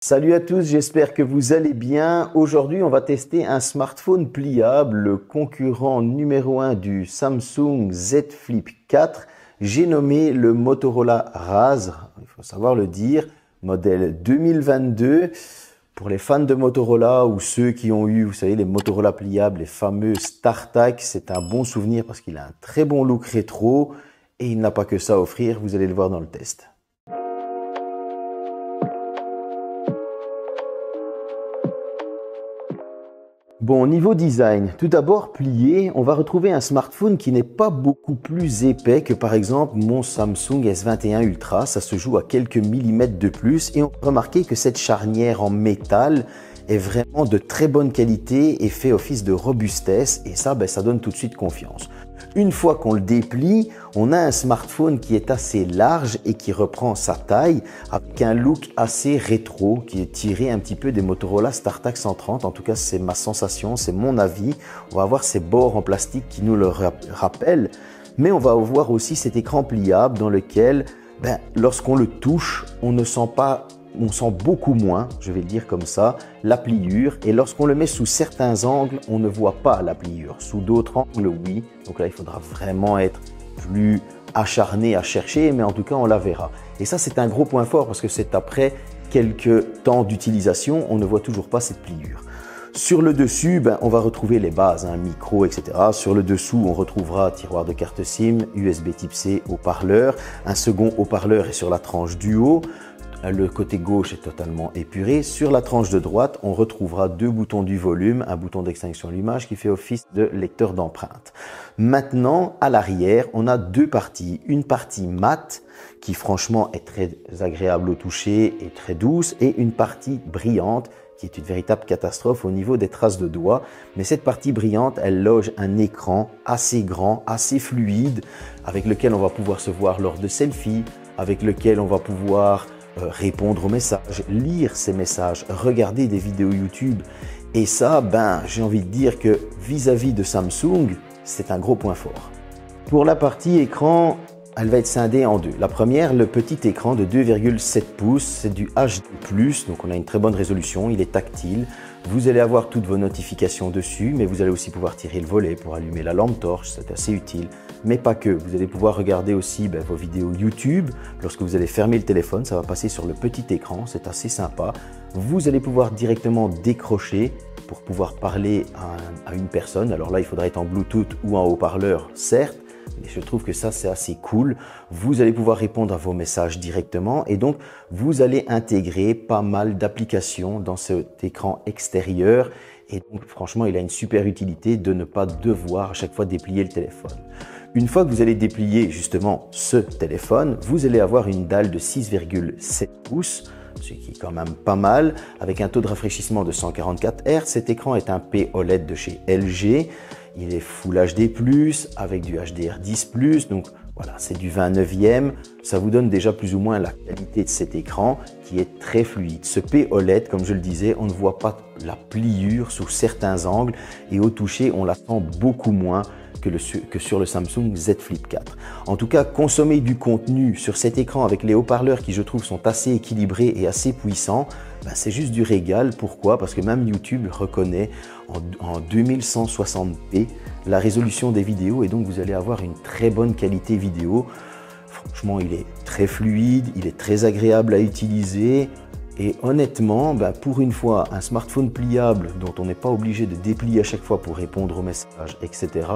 Salut à tous, j'espère que vous allez bien. Aujourd'hui, on va tester un smartphone pliable, le concurrent numéro 1 du Samsung Z Flip 4. J'ai nommé le Motorola Razr, il faut savoir le dire, modèle 2022. Pour les fans de Motorola ou ceux qui ont eu, vous savez, les Motorola pliables, les fameux StarTAC, c'est un bon souvenir parce qu'il a un très bon look rétro et il n'a pas que ça à offrir, vous allez le voir dans le test. Bon, niveau design, tout d'abord plié, on va retrouver un smartphone qui n'est pas beaucoup plus épais que par exemple mon Samsung S21 Ultra. Ça se joue à quelques millimètres de plus et on peut remarquer que cette charnière en métal est vraiment de très bonne qualité et fait office de robustesse et ça, ça donne tout de suite confiance. Une fois qu'on le déplie, on a un smartphone qui est assez large et qui reprend sa taille avec un look assez rétro qui est tiré un petit peu des Motorola StarTAC 130. En tout cas, c'est ma sensation, c'est mon avis. On va avoir ces bords en plastique qui nous le rappellent, mais on va avoir aussi cet écran pliable dans lequel, lorsqu'on le touche, on sent beaucoup moins, je vais le dire comme ça, la pliure. Et lorsqu'on le met sous certains angles, on ne voit pas la pliure. Sous d'autres angles, oui. Donc là, il faudra vraiment être plus acharné à chercher, mais en tout cas, on la verra. Et ça, c'est un gros point fort parce que c'est après quelques temps d'utilisation, on ne voit toujours pas cette pliure. Sur le dessus, on va retrouver les bases, micro, etc. Sur le dessous, on retrouvera tiroir de carte SIM, USB type C, haut-parleur. Un second haut-parleur est sur la tranche du haut. Le côté gauche est totalement épuré. Sur la tranche de droite, on retrouvera deux boutons du volume, un bouton d'extinction de l'image qui fait office de lecteur d'empreinte. Maintenant, à l'arrière, on a deux parties. Une partie mate qui franchement est très agréable au toucher et très douce et une partie brillante qui est une véritable catastrophe au niveau des traces de doigts. Mais cette partie brillante, elle loge un écran assez grand, assez fluide, avec lequel on va pouvoir se voir lors de selfies, avec lequel on va pouvoir répondre aux messages, lire ces messages, regarder des vidéos YouTube. Et ça, j'ai envie de dire que vis-à-vis de Samsung, c'est un gros point fort. Pour la partie écran, elle va être scindée en deux. La première, le petit écran de 2,7 pouces, c'est du HD+, donc on a une très bonne résolution, il est tactile. Vous allez avoir toutes vos notifications dessus, mais vous allez aussi pouvoir tirer le volet pour allumer la lampe torche, c'est assez utile. Mais pas que, vous allez pouvoir regarder aussi vos vidéos YouTube. Lorsque vous allez fermer le téléphone, ça va passer sur le petit écran, c'est assez sympa. Vous allez pouvoir directement décrocher pour pouvoir parler à une personne. Alors là, il faudra être en Bluetooth ou en haut-parleur, certes, mais je trouve que ça, c'est assez cool. Vous allez pouvoir répondre à vos messages directement et donc, vous allez intégrer pas mal d'applications dans cet écran extérieur. Et donc, franchement, il a une super utilité de ne pas devoir à chaque fois déplier le téléphone. Une fois que vous allez déplier justement ce téléphone, vous allez avoir une dalle de 6,7 pouces, ce qui est quand même pas mal, avec un taux de rafraîchissement de 144 Hz. Cet écran est un P-OLED de chez LG. Il est Full HD+, avec du HDR10+, donc voilà, c'est du 29e. Ça vous donne déjà plus ou moins la qualité de cet écran qui est très fluide. Ce P-OLED, comme je le disais, on ne voit pas la pliure sous certains angles et au toucher, on la sent beaucoup moins que sur le Samsung Z Flip 4. En tout cas, consommer du contenu sur cet écran avec les haut-parleurs qui, je trouve, sont assez équilibrés et assez puissants, c'est juste du régal. Pourquoi? Parce que même YouTube reconnaît en 2160p la résolution des vidéos et donc vous allez avoir une très bonne qualité vidéo. Franchement, il est très fluide, il est très agréable à utiliser. Et honnêtement, pour une fois, un smartphone pliable dont on n'est pas obligé de déplier à chaque fois pour répondre aux messages, etc.,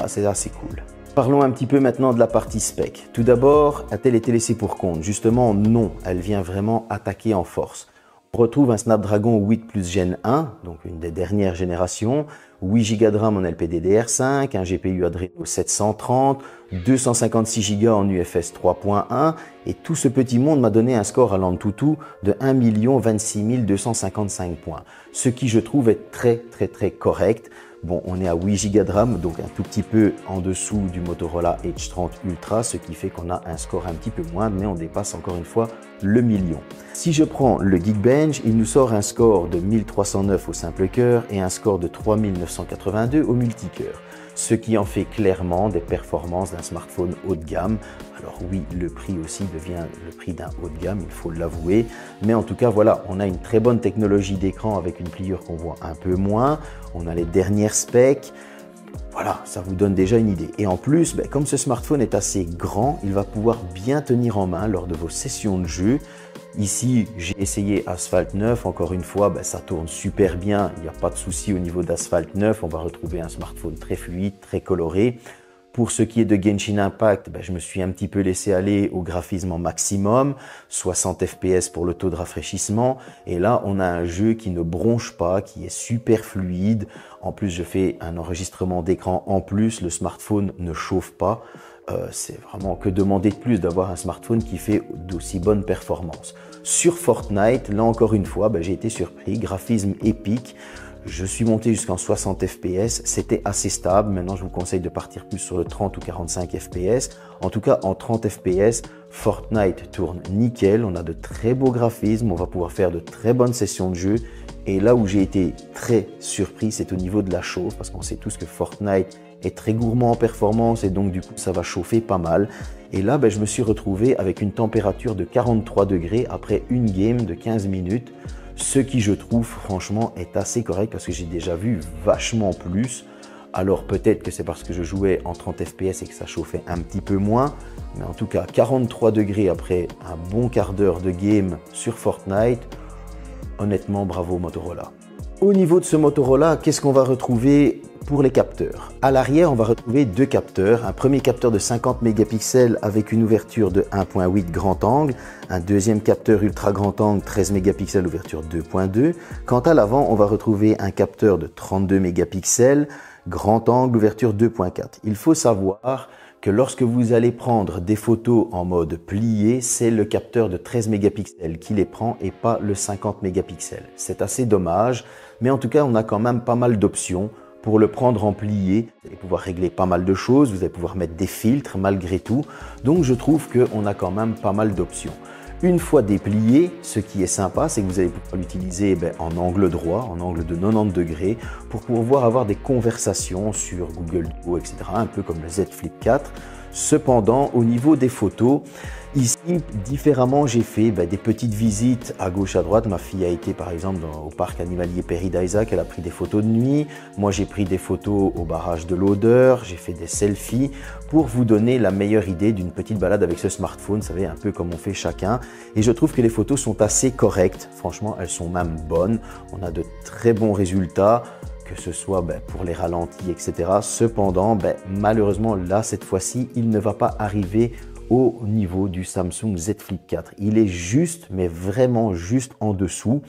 c'est assez cool. Parlons un petit peu maintenant de la partie spec. Tout d'abord, a-t-elle été laissée pour compte? Justement, non, elle vient vraiment attaquer en force. On retrouve un Snapdragon 8 Plus Gen 1, donc une des dernières générations, 8 Go de RAM en LPDDR5, un GPU Adreno 730, 256 Go en UFS 3.1 et tout ce petit monde m'a donné un score à l'Antutu de 1 26 255 points, ce qui je trouve est très correct. Bon, on est à 8 Go de RAM, donc un tout petit peu en dessous du Motorola Edge 30 Ultra, ce qui fait qu'on a un score un petit peu moindre, mais on dépasse encore une fois le million. Si je prends le Geekbench, il nous sort un score de 1309 au simple cœur et un score de 3982 au multicœur. ce qui en fait clairement des performances d'un smartphone haut de gamme. Alors oui, le prix aussi devient le prix d'un haut de gamme, il faut l'avouer, mais en tout cas voilà, on a une très bonne technologie d'écran avec une pliure qu'on voit un peu moins, on a les dernières specs. Voilà, ça vous donne déjà une idée. Et en plus, comme ce smartphone est assez grand, il va pouvoir bien tenir en main lors de vos sessions de jeu. Ici, j'ai essayé Asphalt 9. Encore une fois, ça tourne super bien. Il n'y a pas de souci au niveau d'Asphalt 9. On va retrouver un smartphone très fluide, très coloré. Pour ce qui est de Genshin Impact, je me suis un petit peu laissé aller au graphisme en maximum, 60 fps pour le taux de rafraîchissement. Et là, on a un jeu qui ne bronche pas, qui est super fluide. En plus, je fais un enregistrement d'écran en plus. Le smartphone ne chauffe pas. C'est vraiment que demander de plus d'avoir un smartphone qui fait d'aussi bonnes performances. Sur Fortnite, là encore une fois, j'ai été surpris. Graphisme épique. Je suis monté jusqu'en 60 fps, c'était assez stable. Maintenant, je vous conseille de partir plus sur le 30 ou 45 fps. En tout cas, en 30 fps, Fortnite tourne nickel. On a de très beaux graphismes, on va pouvoir faire de très bonnes sessions de jeu. Et là où j'ai été très surpris, c'est au niveau de la chauffe, parce qu'on sait tous que Fortnite est très gourmand en performance et donc du coup, ça va chauffer pas mal. Et là, je me suis retrouvé avec une température de 43 degrés après une game de 15 minutes. Ce qui, je trouve, franchement, est assez correct parce que j'ai déjà vu vachement plus. Alors peut-être que c'est parce que je jouais en 30 fps et que ça chauffait un petit peu moins. Mais en tout cas, 43 degrés après un bon quart d'heure de game sur Fortnite. Honnêtement, bravo Motorola. Au niveau de ce Motorola, qu'est-ce qu'on va retrouver pour les capteurs? À l'arrière, on va retrouver deux capteurs. Un premier capteur de 50 mégapixels avec une ouverture de 1.8 grand angle. Un deuxième capteur ultra grand angle 13 mégapixels, ouverture 2.2. Quant à l'avant, on va retrouver un capteur de 32 mégapixels, grand angle, ouverture 2.4. Il faut savoir que lorsque vous allez prendre des photos en mode plié, c'est le capteur de 13 mégapixels qui les prend et pas le 50 mégapixels. C'est assez dommage, mais en tout cas, on a quand même pas mal d'options. Pour le prendre en plié, vous allez pouvoir régler pas mal de choses, vous allez pouvoir mettre des filtres malgré tout. Donc je trouve qu'on a quand même pas mal d'options. Une fois déplié, ce qui est sympa, c'est que vous allez pouvoir l'utiliser en angle droit, en angle de 90 degrés, pour pouvoir avoir des conversations sur Google Duo, etc., un peu comme le Z Flip 4. Cependant, au niveau des photos, ici, différemment, j'ai fait des petites visites à gauche, à droite. Ma fille a été par exemple au parc animalier Perry d'Isaac, elle a pris des photos de nuit. Moi, j'ai pris des photos au barrage de l'Odeur, j'ai fait des selfies pour vous donner la meilleure idée d'une petite balade avec ce smartphone. Vous savez, un peu comme on fait chacun. Et je trouve que les photos sont assez correctes. Franchement, elles sont même bonnes. On a de très bons résultats, que ce soit pour les ralentis, etc. Cependant, malheureusement, là, cette fois-ci, il ne va pas arriver au niveau du Samsung Z Flip 4. Il est juste, mais vraiment juste en dessous.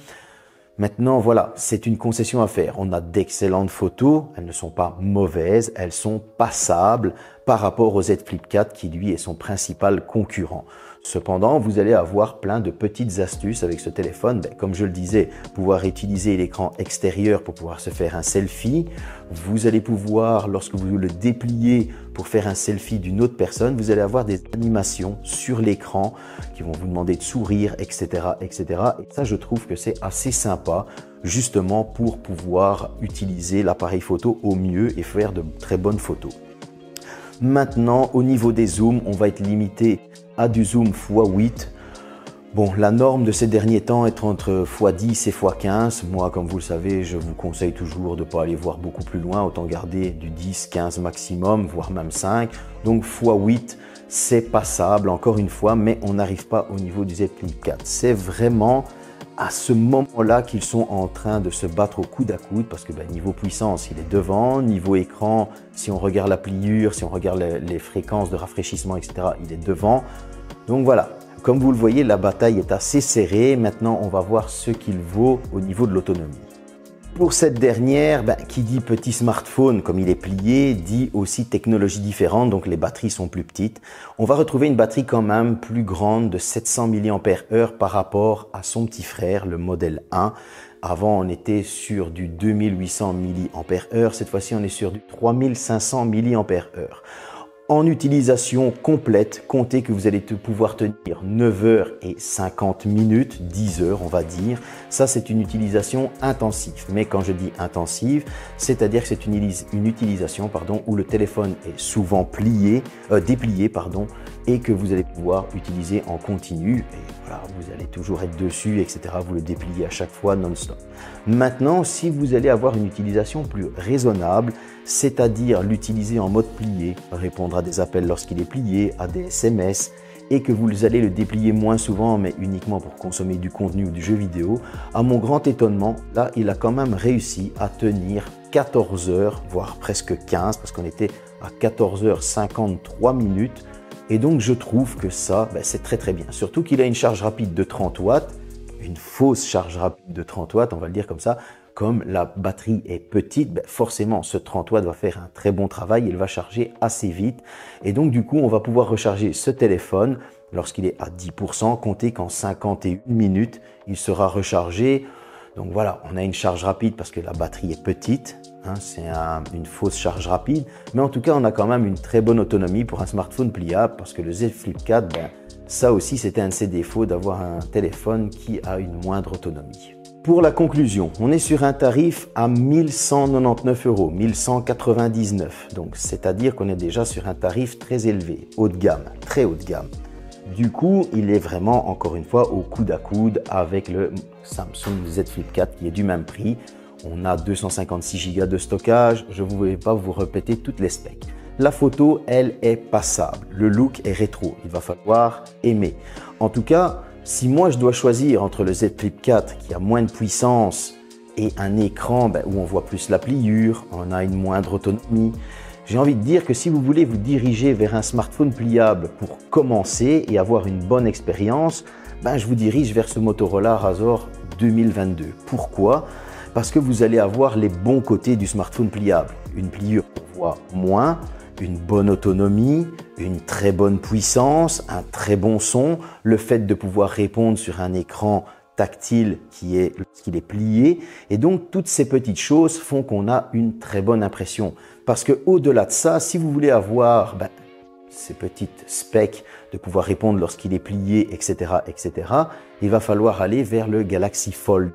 Maintenant, voilà, c'est une concession à faire. On a d'excellentes photos, elles ne sont pas mauvaises, elles sont passables par rapport au Z Flip 4 qui, lui, est son principal concurrent. Cependant, vous allez avoir plein de petites astuces avec ce téléphone. Comme je le disais, pouvoir utiliser l'écran extérieur pour pouvoir se faire un selfie. Vous allez pouvoir, lorsque vous le dépliez pour faire un selfie d'une autre personne, vous allez avoir des animations sur l'écran qui vont vous demander de sourire, etc., etc. Et ça, je trouve que c'est assez sympa, justement pour pouvoir utiliser l'appareil photo au mieux et faire de très bonnes photos. Maintenant, au niveau des zooms, on va être limité à du zoom x8. Bon, la norme de ces derniers temps est entre x10 et x15. Moi, comme vous le savez, je vous conseille toujours de ne pas aller voir beaucoup plus loin. Autant garder du 10, 15 maximum, voire même 5. Donc x8, c'est passable, encore une fois, mais on n'arrive pas au niveau du Z Flip 4. C'est vraiment à ce moment-là qu'ils sont en train de se battre au coude à coude parce que niveau puissance, il est devant, niveau écran, si on regarde la pliure, si on regarde les fréquences de rafraîchissement, etc., il est devant. Donc voilà, comme vous le voyez, la bataille est assez serrée. Maintenant, on va voir ce qu'il vaut au niveau de l'autonomie. Pour cette dernière, qui dit petit smartphone comme il est plié, dit aussi technologie différente, donc les batteries sont plus petites. On va retrouver une batterie quand même plus grande de 700 mAh par rapport à son petit frère, le modèle 1. Avant, on était sur du 2800 mAh, cette fois-ci on est sur du 3500 mAh. En utilisation complète, comptez que vous allez pouvoir tenir 9 heures et 50 minutes, 10 heures on va dire. Ça c'est une utilisation intensive. Mais quand je dis intensive, c'est-à-dire que c'est une utilisation où le téléphone est souvent déplié et que vous allez pouvoir utiliser en continu. Et voilà, vous allez toujours être dessus, etc. Vous le dépliez à chaque fois non-stop. Maintenant, si vous allez avoir une utilisation plus raisonnable, c'est-à-dire l'utiliser en mode plié, répondre à des appels lorsqu'il est plié, à des SMS, et que vous allez le déplier moins souvent, mais uniquement pour consommer du contenu ou du jeu vidéo, à mon grand étonnement, là, il a quand même réussi à tenir 14 heures, voire presque 15, parce qu'on était à 14h53 minutes. Et donc, je trouve que ça, c'est très très bien. Surtout qu'il a une charge rapide de 30 watts, une fausse charge rapide de 30 watts, on va le dire comme ça. Comme la batterie est petite, forcément, ce 30 watts va faire un très bon travail, il va charger assez vite. Et donc, du coup, on va pouvoir recharger ce téléphone lorsqu'il est à 10%. Comptez qu'en 51 minutes, il sera rechargé. Donc voilà, on a une charge rapide parce que la batterie est petite. C'est une fausse charge rapide. Mais en tout cas, on a quand même une très bonne autonomie pour un smartphone pliable parce que le Z Flip 4, ça aussi, c'était un de ses défauts d'avoir un téléphone qui a une moindre autonomie. Pour la conclusion, on est sur un tarif à 1199 €, 1199. Donc, c'est-à-dire qu'on est déjà sur un tarif très élevé, haut de gamme, très haut de gamme. Du coup, il est vraiment, encore une fois, au coude à coude avec le Samsung Z Flip 4 qui est du même prix. On a 256 Go de stockage. Je ne vais pas vous répéter toutes les specs. La photo, elle, est passable. Le look est rétro. Il va falloir aimer. En tout cas, si moi je dois choisir entre le Z Flip 4 qui a moins de puissance et un écran où on voit plus la pliure, on a une moindre autonomie, j'ai envie de dire que si vous voulez vous diriger vers un smartphone pliable pour commencer et avoir une bonne expérience, je vous dirige vers ce Motorola Razr 2022. Pourquoi ? Parce que vous allez avoir les bons côtés du smartphone pliable. Une pliure qu'on voit moins, une bonne autonomie, une très bonne puissance, un très bon son, le fait de pouvoir répondre sur un écran tactile lorsqu'il est plié. Et donc, toutes ces petites choses font qu'on a une très bonne impression. Parce que au-delà de ça, si vous voulez avoir ces petites specs de pouvoir répondre lorsqu'il est plié, etc., il va falloir aller vers le Galaxy Fold.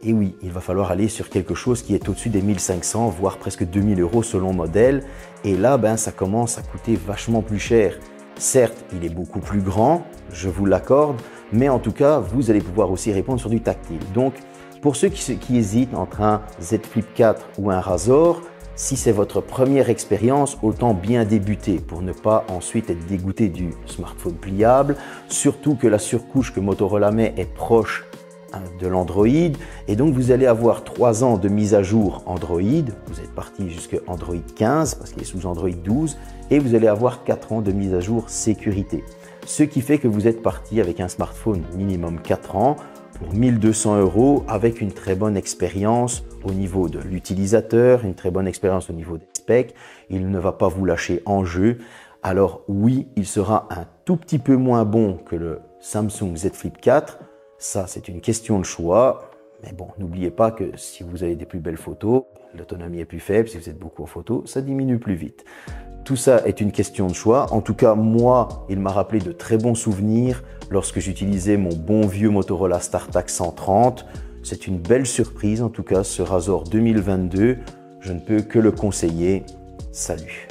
Et oui, il va falloir aller sur quelque chose qui est au-dessus des 1500, voire presque 2000 € selon modèle. Et là, ça commence à coûter vachement plus cher. Certes, il est beaucoup plus grand, je vous l'accorde, mais en tout cas, vous allez pouvoir aussi répondre sur du tactile. Donc, pour ceux qui hésitent entre un Z Flip 4 ou un Razr, si c'est votre première expérience, autant bien débuter pour ne pas ensuite être dégoûté du smartphone pliable. Surtout que la surcouche que Motorola met est proche de l'Android et donc vous allez avoir 3 ans de mise à jour Android, vous êtes parti jusqu'à Android 15 parce qu'il est sous Android 12 et vous allez avoir 4 ans de mise à jour sécurité. Ce qui fait que vous êtes parti avec un smartphone minimum 4 ans pour 1200 € avec une très bonne expérience au niveau de l'utilisateur, une très bonne expérience au niveau des specs. Il ne va pas vous lâcher en jeu. Alors oui, il sera un tout petit peu moins bon que le Samsung Z Flip 4. Ça, c'est une question de choix. Mais bon, n'oubliez pas que si vous avez des plus belles photos, l'autonomie est plus faible. Si vous êtes beaucoup en photo, ça diminue plus vite. Tout ça est une question de choix. En tout cas, moi, il m'a rappelé de très bons souvenirs lorsque j'utilisais mon bon vieux Motorola StarTAC 130. C'est une belle surprise, en tout cas, ce Razr 2022. Je ne peux que le conseiller. Salut!